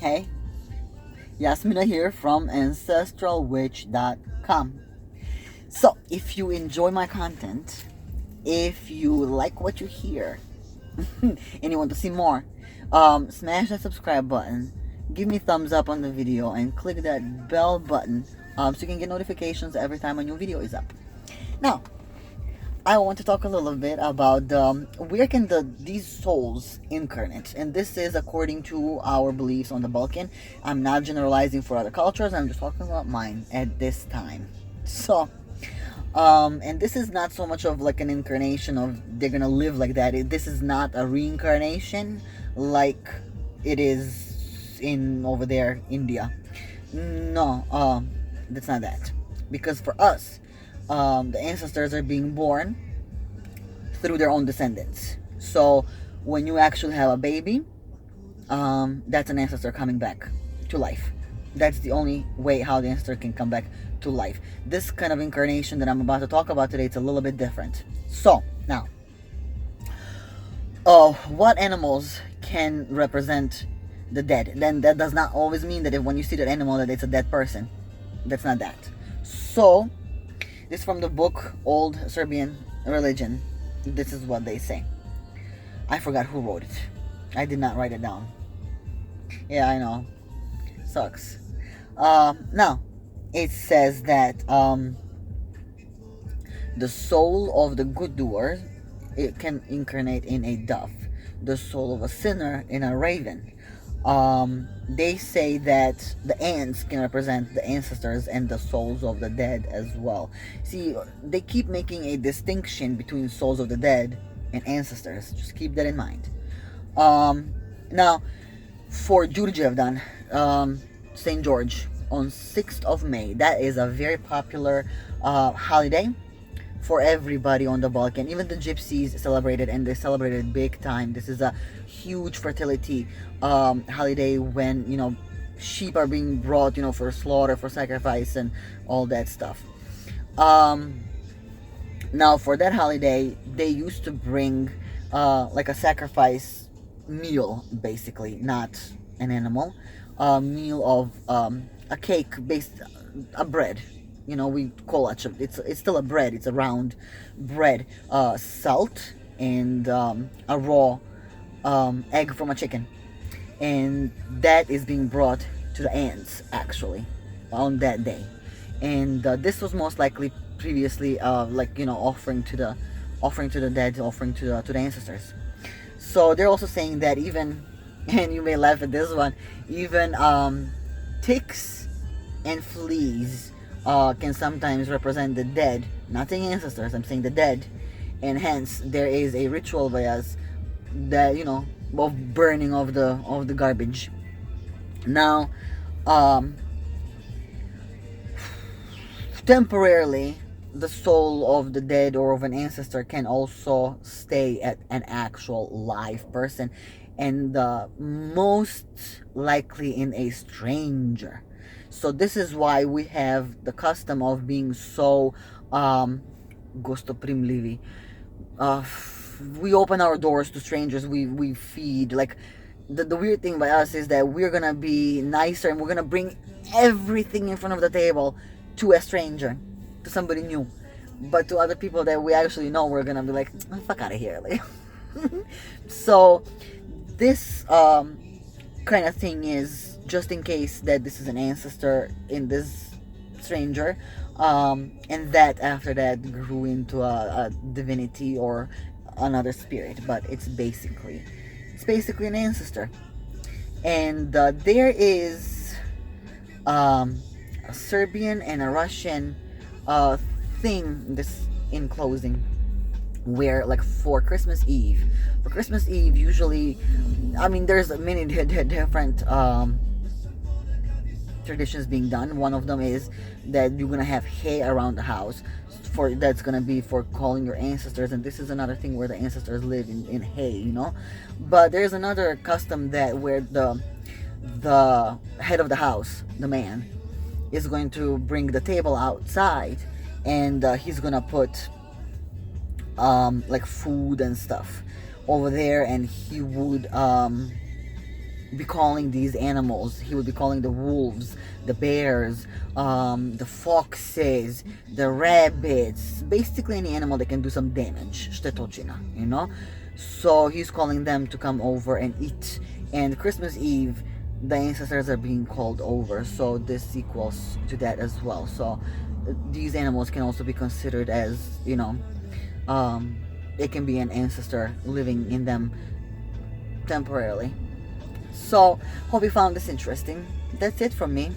Hey, Yasmina here from ancestralwitch.com. So, if you enjoy my content, if you like what you hear, and you want to see more, smash that subscribe button, give me thumbs up on the video, and click that bell button so you can get notifications every time a new video is up. Now, I want to talk a little bit about where can these souls incarnate, and this is according to our beliefs on the Balkan. I'm not generalizing for other cultures. I'm just talking about mine at this time. So, and this is not so much of like an incarnation of they're gonna live like that. This is not a reincarnation like it is in over there, India. No, that's not that. Because for us, the ancestors are being born through their own descendants. So when you actually have a baby, that's an ancestor coming back to life. That's the only way how the ancestor can come back to life. This kind of incarnation that I'm about to talk about today, it's a little bit different. So now, what animals can represent the dead? Then that does not always mean that if when you see that animal that it's a dead person. That's not that. So this is from the book Old Serbian Religion. This is what they say. I forgot who wrote it. I did not write it down. Yeah, I know. Sucks. Now, it says that the soul of the good doer, it can incarnate in a dove. The soul of a sinner in a raven. They say that the ants can represent the ancestors and the souls of the dead as well. See, they keep making a distinction between souls of the dead and ancestors. Just keep that in mind. Now, for Đurđevdan, St. George, on 6th of May, that is a very popular holiday for everybody on the Balkan. Even the gypsies celebrated, and they celebrated big time. This is a huge fertility holiday when, sheep are being brought, for slaughter, for sacrifice, and all that stuff. Now, for that holiday, they used to bring like a sacrifice meal, basically, not an animal. A meal of a cake based, a bread. We call it, it's still a bread. It's a round bread, salt, and a raw egg from a chicken, and that is being brought to the ants actually on that day. And this was most likely previously offering to the dead, offering to the ancestors. So they're also saying that even, and you may laugh at this one, even ticks and fleas can sometimes represent the dead, not the ancestors, I'm saying the dead. And hence there is a ritual by us that, of burning of the garbage. Now, temporarily, the soul of the dead or of an ancestor can also stay at an actual live person, and most likely in a stranger. So this is why we have the custom of being so gostoprimljivi. We open our doors to strangers. We feed. Like, the weird thing by us is that we're gonna be nicer, and we're gonna bring everything in front of the table to a stranger, to somebody new. But to other people that we actually know, we're gonna be like, oh, fuck out of here. Like, so this kind of thing is just in case that this is an ancestor in this stranger, and that after that grew into a divinity or another spirit. But it's basically an ancestor. And there is a Serbian and a Russian thing, this in closing, where, like, for Christmas Eve usually, there's many different traditions being done. One of them is that you're gonna have hay around the house, that's gonna be for calling your ancestors. And this is another thing where the ancestors live in hay, but there's another custom that where the head of the house, the man, is going to bring the table outside, and he's gonna put like food and stuff over there, and he would be calling these animals. He would be calling the wolves, the bears, the foxes, the rabbits, basically any animal that can do some damage, štetočina, you know. So he's calling them to come over and eat. And Christmas Eve, the ancestors are being called over, so this equals to that as well. So these animals can also be considered as, you know, it can be an ancestor living in them temporarily. So hope you found this interesting. That's it from me.